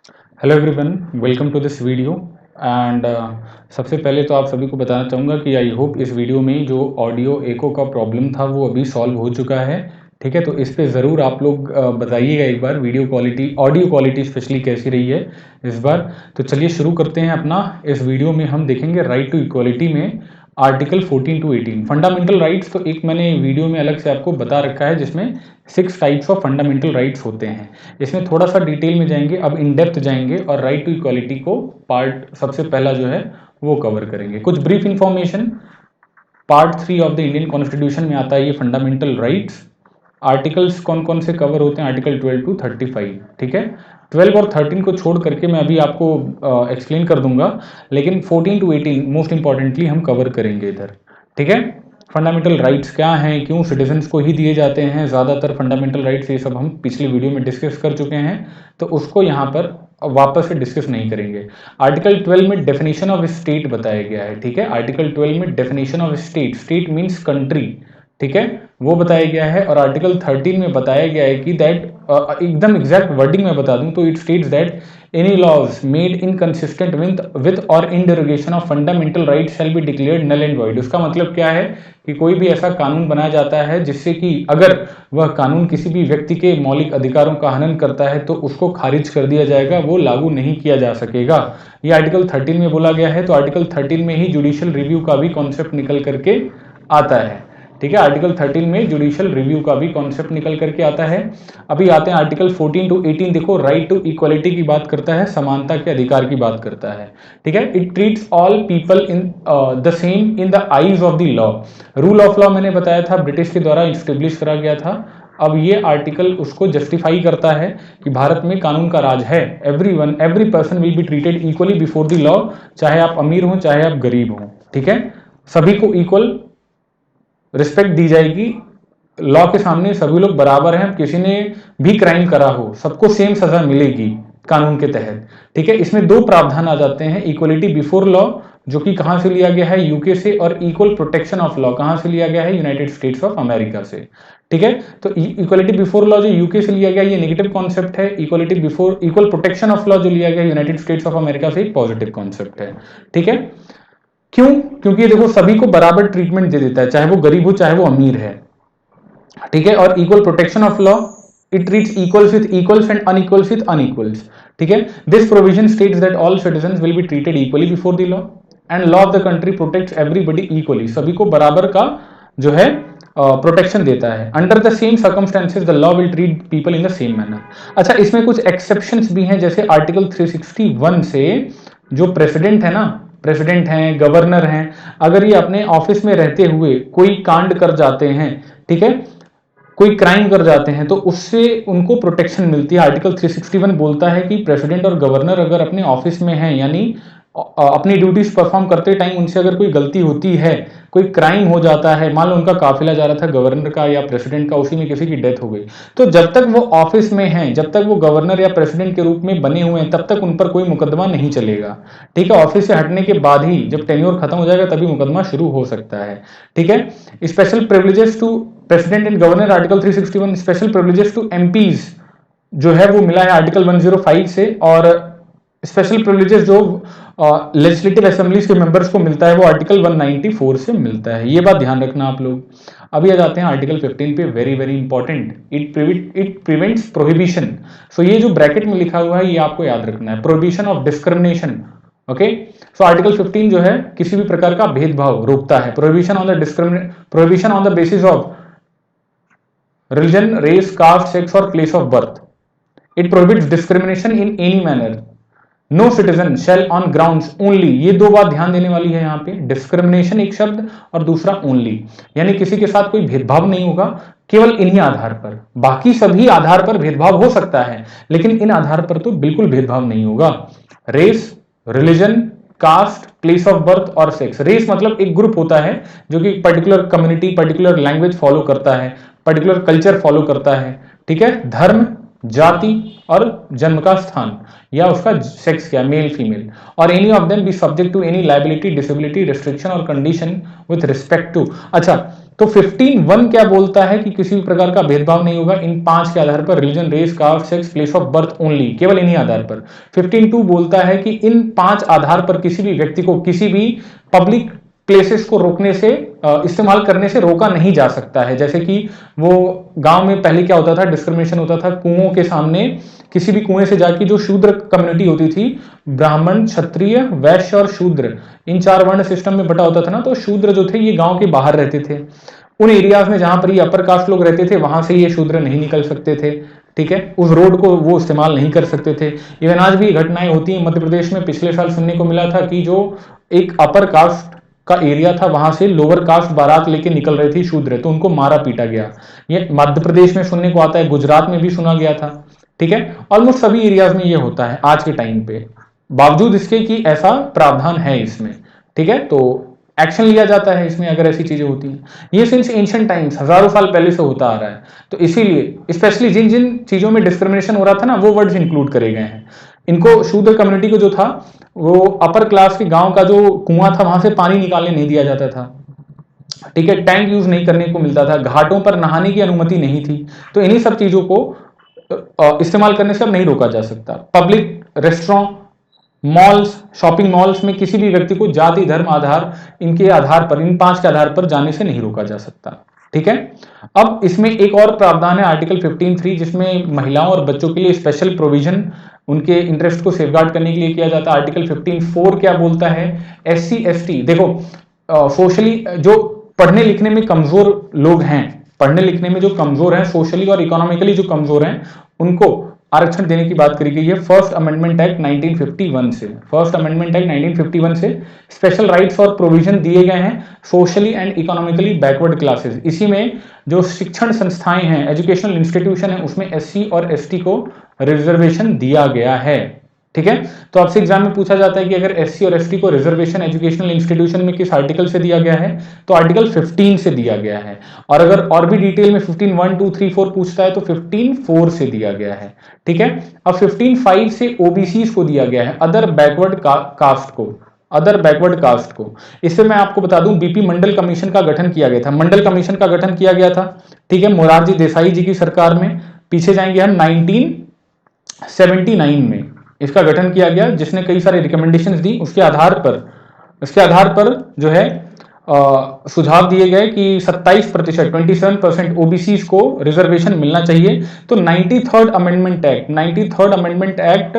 Hello everyone, welcome to this video and सबसे पहले तो आप सभी को बताना चाहूँगा कि आई होप इस वीडियो में जो ऑडियो एको का प्रॉब्लम था वो अभी सॉल्व हो चुका है। ठीक है, तो इस पे ज़रूर आप लोग बताइएगा एक बार video quality, audio quality specially कैसी रही है इस बार। तो चलिए शुरू करते हैं अपना। इस वीडियो में हम देखेंगे राइट टू इक्वालिटी में आर्टिकल 14 टू 18 फंडामेंटल राइट्स। तो एक मैंने वीडियो में अलग से आपको बता रखा है जिसमें 6 टाइप्स ऑफ फंडामेंटल राइट्स होते हैं। इसमें थोड़ा सा डिटेल में जाएंगे, अब इन डेप्थ जाएंगे और राइट टू इक्वालिटी को पार्ट सबसे पहला जो है वो कवर करेंगे। कुछ brief information, part 3 of the Indian constitution में आता है ये फंडामेंटल राइट्स। आर्टिकल्स कौन कौन से कवर होते हैं? Article 12 to 35। ठीक है, 12 और 13 को छोड़ करके मैं अभी आपको एक्सप्लेन कर दूंगा, लेकिन 14 टू 18 मोस्ट इंपॉर्टेंटली हम कवर करेंगे इधर। ठीक है, फंडामेंटल राइट्स क्या हैं, क्यों सिटीजन्स को ही दिए जाते हैं ज़्यादातर फंडामेंटल राइट्स, ये सब हम पिछले वीडियो में डिस्कस कर चुके हैं, तो उसको यहाँ पर वापस से डिस्कस नहीं करेंगे। आर्टिकल 12 में डेफिनेशन ऑफ स्टेट बताया गया है। ठीक है, आर्टिकल 12 में definition of state, state means country, ठीक है, वो बताया गया है। और आर्टिकल 13 में बताया गया है कि दैट एकदम एग्जैक्ट वर्डिंग में बता दूं तो it states that any laws made inconsistent with or in derogation of fundamental right shall be declared null and void. उसका मतलब क्या है कि कोई भी ऐसा कानून बनाया जाता है जिससे कि अगर वह कानून किसी भी व्यक्ति के मौलिक अधिकारों का हनन करता है तो उसको खारिज कर दिया जाएगा, वो लागू नहीं किया जा सकेगा। ये आर्टिकल 13 में बोला गया है। तो आर्टिकल 13 में ही जुडिशियल रिव्यू का भी कॉन्सेप्ट निकल करके आता है। ठीक है, आर्टिकल 13 में जुडिशियल रिव्यू का भी कॉन्सेप्ट निकल करके आता है। अभी आते हैं आर्टिकल 14 टू 18। देखो, राइट टू इक्वालिटी की बात करता है, समानता के अधिकार की बात करता है। ठीक है, it treats all people in the same in the eyes of the law. Rule of law मैंने बताया था ब्रिटिश के द्वारा इस्टेब्लिश करा गया था। अब ये आर्टिकल उसको जस्टिफाई करता है कि भारत में कानून का राज है। Every person will be treated equally before the law, चाहे आप अमीर हो चाहे आप गरीब हो। ठीक है, सभी को इक्वल रिस्पेक्ट दी जाएगी। लॉ के सामने सभी लोग बराबर हैं, किसी ने भी क्राइम करा हो सबको सेम सजा मिलेगी कानून के तहत। ठीक है, इसमें दो प्रावधान आ जाते हैं, इक्वलिटी बिफोर लॉ जो कि कहां से लिया गया है, यूके से, और इक्वल प्रोटेक्शन ऑफ लॉ कहां से लिया गया है, यूनाइटेड स्टेट्स ऑफ अमेरिका से। ठीक है, तो इक्वलिटी बिफोर लॉ जो यूके से लिया गया ये नेगेटिव कॉन्सेप्ट है, equality before equal protection of law जो लिया गया यूनाइटेड स्टेट्स ऑफ अमेरिका से एक पॉजिटिव कॉन्सेप्ट है। ठीक है, क्यों? क्योंकि देखो सभी को बराबर ट्रीटमेंट दे देता है, चाहे वो गरीब हो चाहे वो अमीर है। ठीक है, और equal protection of law, it treats equals with equals and unequals with unequals. ठीक है, this provision states that all citizens will be treated equally before the law and law of the country protects everybody equally. सभी को बराबर का जो है protection देता है। Under the same circumstances the law will treat people in the same manner. अच्छा, इसमें कुछ एक्सेप्शंस भी हैं, जैसे आर्टिकल 361 से जो प्रेसिडेंट है ना, प्रेसिडेंट हैं, गवर्नर हैं, अगर ये अपने ऑफिस में रहते हुए कोई कांड कर जाते हैं, ठीक है, कोई क्राइम कर जाते हैं, तो उससे उनको प्रोटेक्शन मिलती है। आर्टिकल 361 बोलता है कि प्रेसिडेंट और गवर्नर अगर अपने ऑफिस में हैं, यानी अपनी ड्यूटीज परफॉर्म करते टाइम उनसे अगर कोई गलती होती है, कोई क्राइम हो जाता है, मान लो उनका काफिला जा रहा था गवर्नर का या प्रेसिडेंट का, उसी में किसी की डेथ हो गई, तो जब तक वो ऑफिस में हैं, जब तक वो गवर्नर या प्रेसिडेंट के रूप में बने हुए हैं, तब तक उन पर कोई मुकदमा नहीं चलेगा। ठीक है, ऑफिस से हटने के बाद ही जब टेन्योर खत्म हो जाएगा तभी मुकदमा शुरू हो सकता है। ठीक है, special privileges to president and governor article 361, special privileges to MPs जो है वो मिला है आर्टिकल 105 से, और स्पेशल प्रिविलेजेस जो लेजिस्लेटिव असेंबलीज के मेंबर्स को मिलता है वो आर्टिकल 194 से मिलता है। ये बात ध्यान रखना आप लोग। अभी आ जाते हैं आर्टिकल 15 पे, very very important, it prevents prohibition. So ये जो ब्रैकेट में लिखा हुआ है ये आपको याद रखना है, prohibition of discrimination. Okay, so article 15 जो है किसी भी प्रकार का भेदभाव रोकता है। Prohibition on the basis of religion, race, caste, sex or place of birth. It prohibits discrimination in any manner. No citizen shall on grounds only, ये दो बात ध्यान देने वाली है यहाँ पे, डिस्क्रिमिनेशन एक शब्द और दूसरा ओनली, यानी किसी के साथ कोई भेदभाव नहीं होगा, केवल इन्हीं आधार पर। बाकी सभी आधार पर भेदभाव हो सकता है, लेकिन इन आधार पर तो बिल्कुल भेदभाव नहीं होगा। Race, religion, caste, place of birth और सेक्स। रेस मतलब एक ग्रुप होता है जो कि particular community, particular language follow करता है, पर्टिकुलर कल्चर फॉलो करता है। ठीक है, धर्म, जाति और जन्म का स्थान या उसका सेक्स क्या, मेल फीमेल, और any of them be subject to any liability disability restriction और कंडीशन विथ रिस्पेक्ट टू। अच्छा, तो 15(1) क्या बोलता है कि किसी भी प्रकार का भेदभाव नहीं होगा इन 5 के आधार पर, religion, race, caste, sex, place of birth only, केवल इन्हीं आधार पर। 15(2) बोलता है कि इन 5 आधार पर किसी भी व्यक्ति को किसी भी पब्लिक प्लेसेस को रोकने से, इस्तेमाल करने से रोका नहीं जा सकता है। जैसे कि वो गांव में पहले क्या होता था, डिस्क्रिमिनेशन होता था, कुओं के सामने किसी भी कुएं से जाके जो शूद्र कम्युनिटी होती थी, ब्राह्मण, क्षत्रिय, वैश्य और शूद्र, इन 4 वर्ण सिस्टम में बटा होता था ना, तो शूद्र जो थे ये गांव के बाहर रहते थे। उन एरियाज में जहां पर ये अपर कास्ट लोग रहते थे वहां से ये शूद्र नहीं निकल सकते थे, ठीक है, उस रोड को वो इस्तेमाल नहीं कर सकते थे। इवन आज भी घटनाएं होती हैं। मध्य प्रदेश में पिछले साल सुनने को मिला था कि जो एक अपर कास्ट का एरिया था वहां से लोअर कास्ट बारात लेके निकल रही थी शूद्र, तो उनको मारा पीटा गया। ये मध्य प्रदेश में सुनने को आता है, गुजरात में भी सुना गया था, ठीक है। ऑलमोस्ट सभी एरियाज में ये होता है आज के टाइम पे, बावजूद इसके कि ऐसा प्रावधान है इसमें, ठीक है, तो एक्शन लिया जाता है इसमें अगर ऐसी चीजें होती हैं। ये सिंस एंशिएंट टाइम्स, हजारों साल पहले से होता आ रहा है। तो इसीलिए स्पेशली जिन जिन चीजों में डिस्क्रिमिनेशन हो रहा था ना, वो वर्ड्स इंक्लूड करे गए हैं। इनको शूद्र कम्युनिटी को जो था, वो अपर क्लास के गांव का जो कुआं था वहां से पानी निकालने नहीं दिया जाता था, ठीक है, टैंक यूज नहीं करने को मिलता था, घाटों पर नहाने की अनुमति नहीं थी। तो इन्हीं सब चीजों को इस्तेमाल करने से अब नहीं रोका जा सकता। Public restaurant, malls, shopping malls में किसी भी व्यक्ति को जाति, धर्म, आधार, इनके आधार पर, इन 5 के आधार पर जाने से नहीं रोका जा सकता, ठीक है। अब इसमें एक और प्रावधान है आर्टिकल 15(3), जिसमें महिलाओं और बच्चों के लिए स्पेशल प्रोविजन, उनके इंटरेस्ट को सेफगार्ड करने के लिए किया जाता है। आर्टिकल 15(4) क्या बोलता है, SC ST, देखो सोशली जो पढ़ने लिखने में कमजोर लोग हैं, पढ़ने लिखने में जो कमजोर हैं, सोशली और इकोनॉमिकली जो कमजोर हैं, उनको आरक्षण देने की बात करी गई है फर्स्ट अमेंडमेंट एक्ट 1951 से। फर्स्ट अमेंडमेंट एक्ट 1951 से स्पेशल राइट्स और प्रोविजन दिए गए हैं socially and economically backward classes. इसी में जो शिक्षण संस्थाएं हैं, एजुकेशनल इंस्टीट्यूशन है, उसमें SC और ST को रिजर्वेशन दिया गया है, ठीक है। तो आपसे एग्जाम में पूछा जाता है कि अगर SC और ST को रिजर्वेशन एजुकेशनल इंस्टीट्यूशन में किस आर्टिकल से दिया गया है, तो आर्टिकल 15 से दिया गया है। और अगर और भी डिटेल में 15(1), 2, 3, 4 पूछता है तो 15(4) से दिया गया है, ठीक है। अब 15(5) से OBCs को दिया गया है, अदर बैकवर्ड कास्ट को, अदर बैकवर्ड कास्ट को। इससे मैं आपको बता दूं, BP मंडल कमीशन का गठन किया गया था, मंडल कमीशन का गठन किया गया था, ठीक है, मोरारजी देसाई जी की सरकार में। पीछे जाएंगे हम 1979 में इसका गठन किया गया, जिसने कई सारे रिकमेंडेशंस दी। उसके आधार पर जो है सुझाव दिए गए कि 27% OBCs को रिजर्वेशन मिलना चाहिए। तो 93rd अमेंडमेंट एक्ट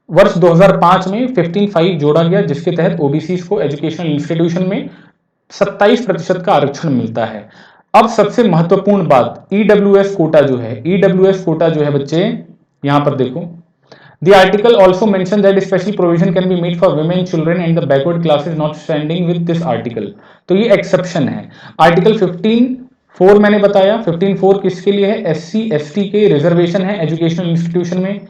वर्ष 2005 में 15(5) जोड़ा गया, जिसके तहत OBCs को एजुकेशनल इंस्टीट्यूशन में 27% का आरक्षण मिलता है। अब सबसे महत्वपूर्ण बात, EWS कोटा जो है बच्चे, यहां पर देखो, The article also mentions that special provision can be made for women, children and the backward classes not standing with this article. तो ये एक्सेप्शन है। आर्टिकल 15(4) मैंने बताया, 15(4) किसके लिए है, SC ST के रिजर्वेशन है एजुकेशनल इंस्टीट्यूशन में।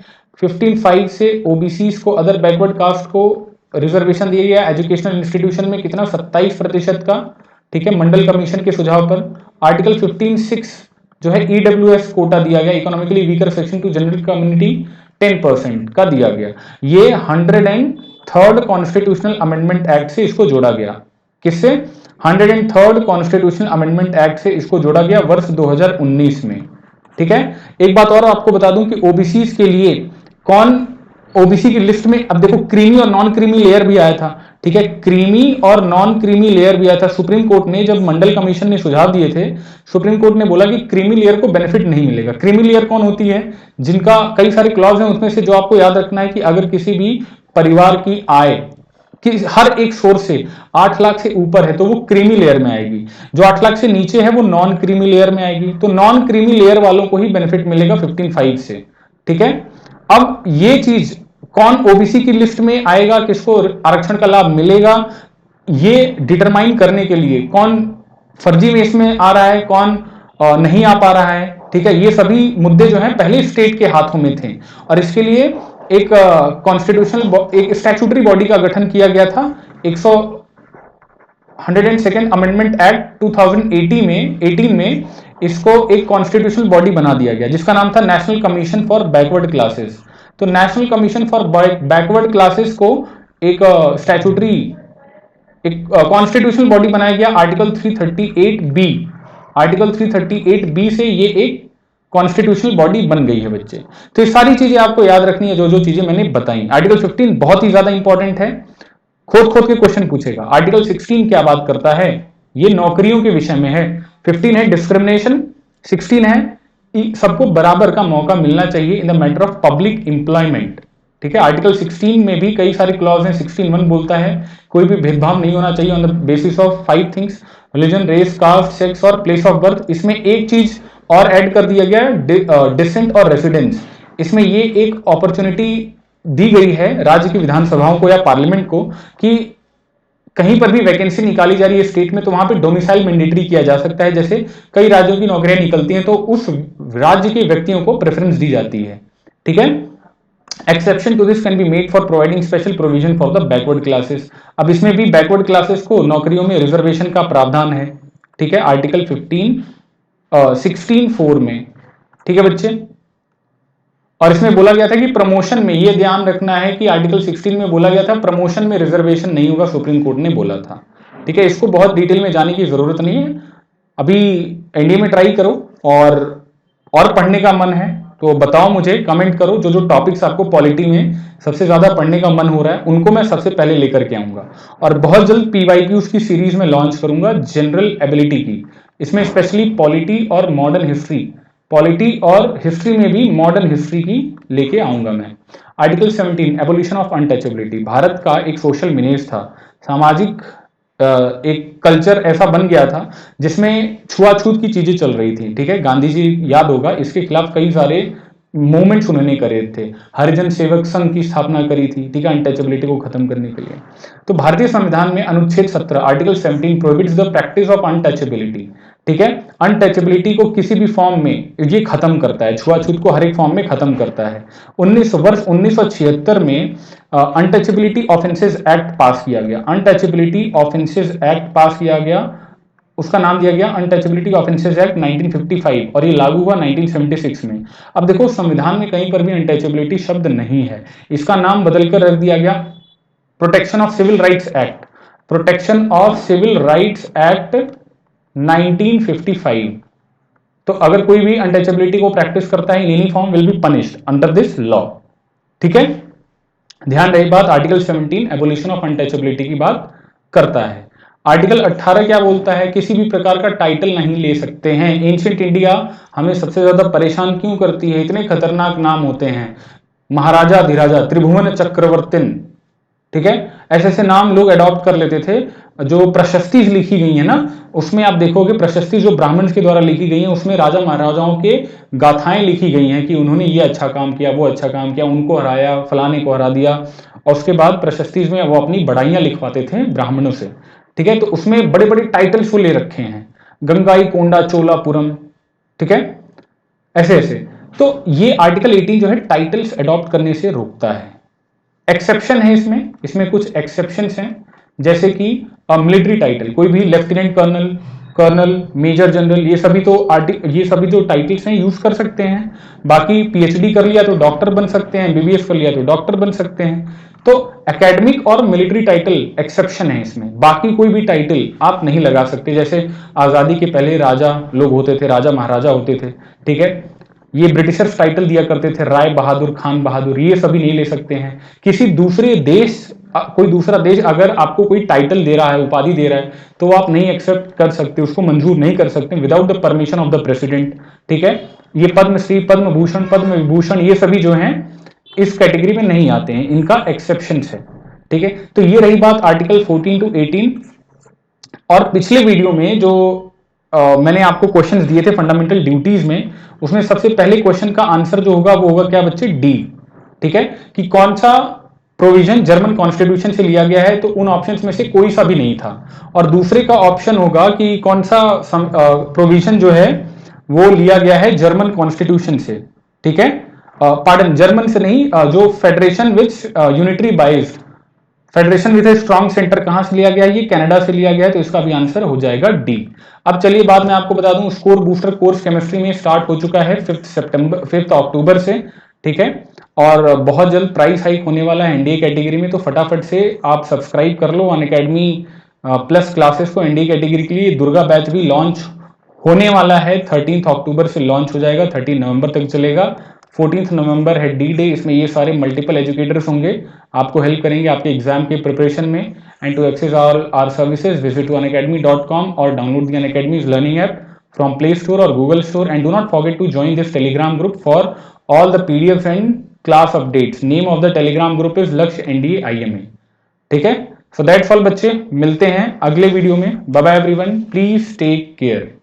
15(5) से OBCs को, अदर बैकवर्ड कास्ट को रिजर्वेशन दिया गया एजुकेशनल इंस्टीट्यूशन में, कितना, 27% का, ठीक है, मंडल कमीशन के सुझाव पर। आर्टिकल 15(6) जो है EWS कोटा दिया गया, economically weaker section two general community, 10% का दिया गया। ये 103rd कॉन्स्टिट्यूशनल अमेंडमेंट एक्ट से इसको जोड़ा गया। किससे, 103rd कॉन्स्टिट्यूशनल अमेंडमेंट एक्ट से इसको जोड़ा गया वर्ष 2019 में, ठीक है। एक बात और आपको बता दूं कि OBCs के लिए कौन, OBC की लिस्ट में, अब देखो क्रीमी और नॉन क्रीमी लेयर भी आया था, ठीक है, क्रीमी और नॉन क्रीमी लेयर भी आया था। सुप्रीम कोर्ट ने, जब मंडल कमीशन ने सुझाव दिए थे, सुप्रीम कोर्ट ने बोला कि क्रीमी लेयर को बेनिफिट नहीं मिलेगा। क्रीमी लेयर कौन होती है, जिनका कई सारे क्लॉज हैं, उसमें से जो आपको याद रखना है कि अगर किसी भी परिवार की आय कि हर एक सोर्स से 8 लाख से ऊपर है तो वो क्रीमी लेयर में आएगी, जो 8 लाख से नीचे है वो नॉन क्रीमी लेयर में आएगी। तो नॉन क्रीमी लेयर वालों को ही बेनिफिट मिलेगा 15(5) से, ठीक है। अब ये चीज कौन OBC की लिस्ट में आएगा, किसको आरक्षण का लाभ मिलेगा, ये डिटरमाइन करने के लिए कौन फर्जी में इसमें आ रहा है, कौन नहीं आ पा रहा है, ठीक है, ये सभी मुद्दे जो हैं पहले स्टेट के हाथों में थे। और इसके लिए एक कॉन्स्टिट्यूशनल, एक स्टैट्यूटरी बॉडी का गठन किया गया था। 102nd अमेंडमेंट एक्ट 2018 में इसको एक कॉन्स्टिट्यूशनल बॉडी बना दिया गया जिसका नाम था national commission for backward classes. तो national commission for backward classes को एक स्टैट्यूटरी एक कॉन्स्टिट्यूशनल बॉडी बनाया गया आर्टिकल 338 बी। आर्टिकल 338 बी से ये एक कॉन्स्टिट्यूशनल बॉडी बन गई है बच्चे। तो ये सारी चीजें आपको याद रखनी है जो जो चीजें मैंने बताई। आर्टिकल 15 बहुत ही ज्यादा इंपॉर्टेंट है, खोद खोद के क्वेश्चन पूछेगा। आर्टिकल 16 क्या बात करता है, ये नौकरियों के विषय में है। 15 है डिस्क्रिमिनेशन, 16 है सबको बराबर का मौका मिलना चाहिए in the matter of public employment. ठीक है, आर्टिकल 16 में भी कई सारे क्लॉज हैं। 16(1) बोलता है कोई भी भेदभाव नहीं होना चाहिए on the basis of 5 things, religion, race, caste, sex और प्लेस ऑफ बर्थ। इसमें एक चीज और ऐड कर दिया गया है, डिसेंट और रेसिडेंस। इसमें ये एक अपॉर्चुनिटी दी गई है राज्य की विधानसभाओं को या पार्लियामेंट को कि कहीं पर भी वैकेंसी निकाली जा रही है स्टेट में तो वहां पे डोमिसाइल मैंडेटरी किया जा सकता है। जैसे कई राज्यों की नौकरियां निकलती हैं तो उस राज्य के व्यक्तियों को प्रेफरेंस दी जाती है। ठीक है, exception to this can be made for providing special provision for the backward classes. अब इसमें भी बैकवर्ड क्लासेस को नौकरियों में रिजर्वेशन का प्रावधान है। ठीक है, आर्टिकल 16(4) में। ठीक है बच्चे, और इसमें बोला गया था कि प्रमोशन में ये ध्यान रखना है कि आर्टिकल 16 में बोला गया था प्रमोशन में रिजर्वेशन नहीं होगा, सुप्रीम कोर्ट ने बोला था। ठीक है, इसको बहुत डिटेल में जाने की जरूरत नहीं है, अभी एनडीए में ट्राई करो और पढ़ने का मन है तो बताओ मुझे, कमेंट करो। जो जो टॉपिक्स आपको पॉलिटी में सबसे ज्यादा पढ़ने का मन हो रहा है उनको मैं सबसे पहले लेकर के आऊंगा। और बहुत जल्द पीवाईक्यूज की सीरीज में लॉन्च करूंगा जनरल एबिलिटी की। इसमें स्पेशली पॉलिटी और मॉडर्न हिस्ट्री, पॉलिटी और हिस्ट्री में भी मॉडर्न हिस्ट्री की लेके आऊंगा मैं। Article 17 abolition of untouchability. Bharat का एक सोशल मिनेज था, सामाजिक एक कल्चर ऐसा बन गया था जिसमें छुआछूत की चीजें चल रही थी। ठीक है, गांधी जी याद होगा, इसके खिलाफ कई सारे मूवमेंट्स उन्होंने करे थे। हरिजन सेवक संघ की स्थापना करी थी, ठीक है, अनटचेबिलिटी को खत्म करने के लिए। तो भारतीय संविधान में अनुच्छेद 17 article 17 prohibits the practice of untouchability. ठीक है, अनटचेबिलिटी को किसी भी फॉर्म में ये खत्म करता है, छुआछूत को हर एक फॉर्म में खत्म करता है। 1976 में अनटचेबिलिटी ऑफेंसेस एक्ट पास किया गया। अनटचेबिलिटी ऑफेंसेस एक्ट पास किया गया, उसका नाम दिया गया अनटचेबिलिटी ऑफेंसेस एक्ट 1955 और ये लागू हुआ 1976 में। अब देखो संविधान में कहीं पर भी अनटचेबिलिटी शब्द नहीं है, इसका नाम बदलकर रख दिया गया protection of civil rights act. Protection of civil rights act 1955। तो अगर कोई भी अनटचेबिलिटी को प्रैक्टिस करता है in any form will be punished under this law. ठीक है, ध्यान रही बात। आर्टिकल 17 एबोलिशन ऑफ अनटचेबिलिटी की बात करता है। आर्टिकल 18 क्या बोलता है, किसी भी प्रकार का टाइटल नहीं ले सकते हैं। एंशिएंट इंडिया हमें सबसे ज्यादा परेशान क्यों करती है, इतने खतरनाक नाम होते हैं, महाराजा अधिराजा, त्रिभुवन चक्रवर्तिन। ठीक है, ऐसे ऐसे नाम लोग अडॉप्ट कर लेते थे। जो प्रशस्ति लिखी गई है ना, उसमें आप देखोगे प्रशस्ति जो ब्राह्मण के द्वारा लिखी गई है उसमें राजा महाराजाओं के गाथाएं लिखी गई हैं कि उन्होंने ये अच्छा काम किया, वो अच्छा काम किया, उनको हराया, फलाने को हरा दिया। और उसके बाद प्रशस्ति में वो अपनी बढ़ाइयां लिखवाते थे ब्राह्मणों से। ठीक है, तो उसमें बड़े बड़े टाइटल्स वो ले रखे हैं, गंगाई कोंडा चोलापुरम। ठीक है, ऐसे ऐसे। तो ये आर्टिकल 18 जो है टाइटल्स अडॉप्ट करने से रोकता है। एक्सेप्शन है इसमें कुछ एक्सेप्शंस हैं, जैसे कि मिलिट्री टाइटल, कोई भी lieutenant colonel, colonel, major general, ये सभी जो टाइटल्स हैं यूज कर सकते हैं। बाकी पीएचडी कर लिया तो डॉक्टर बन सकते हैं, एमबीबीएस कर लिया तो डॉक्टर बन सकते हैं। तो एकेडमिक और मिलिट्री टाइटल एक्सेप्शन है इसमें, बाकी कोई भी टाइटल आप नहीं लगा सकते। जैसे आजादी के पहले राजा लोग होते थे, राजा महाराजा होते थे। ठीक है, ये ब्रिटिशर्स टाइटल दिया करते थे, राय बहादुर, खान बहादुर, ये सभी नहीं ले सकते हैं। किसी दूसरे देश, कोई दूसरा देश अगर आपको कोई टाइटल दे रहा है, उपाधि दे रहा है, तो आप नहीं एक्सेप्ट कर सकते, उसको मंजूर नहीं कर सकते without the permission of the president. ठीक है, ये पद्मश्री, पद्म भूषण, पद्म विभूषण, ये सभी जो हैं इस कैटेगरी में नहीं आते हैं, इनका एक्सेप्शन है। ठीक है, तो ये रही बात आर्टिकल 14 to 18। और पिछले वीडियो में जो मैंने आपको क्वेश्चंस दिए थे फंडामेंटल ड्यूटीज में, उसमें सबसे पहले क्वेश्चन का आंसर जो होगा वो होगा क्या बच्चे, डी। ठीक है, कि कौन सा प्रोविजन जर्मन कॉन्स्टिट्यूशन से लिया गया है, तो उन ऑप्शंस में से कोई सा भी नहीं था। और दूसरे का ऑप्शन होगा कि कौन सा प्रोविजन जो है वो लिया गया है जर्मन कॉन्स्टिट्यूशन से। ठीक है, पार्डन, जर्मन से नहीं, जो federation which unitary biased, federation with strong centre कहां से लिया गया है? ये कनाडा से लिया गया है, तो इसका भी आंसर हो जाएगा डी। अब चलिए बाद में आपको बता दूं, स्कोर बूस्टर कोर्स केमिस्ट्री में स्टार्ट हो चुका है 5 अक्टूबर से, ठीक है। और बहुत जल्द प्राइस हाइक होने वाला है एनडीए कैटेगरी में, तो फटाफट से आप सब्सक्राइब कर लो अनअकैडमी प्लस क्लासेस को। एनडीए कैटेगरी के लिए दुर्गा बैच भी लॉन्च होने वाला है, 13 अक्टूबर से लॉन्च हो जाएगा, 13 नवंबर तक चलेगा। 14 नवंबर है डी डे, इसमें ये सारे मल्टीपल एजुकेटर्स होंगे, आपको हेल्प करेंगे आपके एग्जाम के प्रिपरेशन में। And to access our services visit to unacademy.com और download the Unacademy's learning app from Play Store or Google Store, and do not forget to join this Telegram group for all the PDFs and class updates. Name of the Telegram group is Lakshya NDA IMA. ठीक है, so that's all बच्चे, मिलते हैं अगले video में। Bye bye everyone, please take care.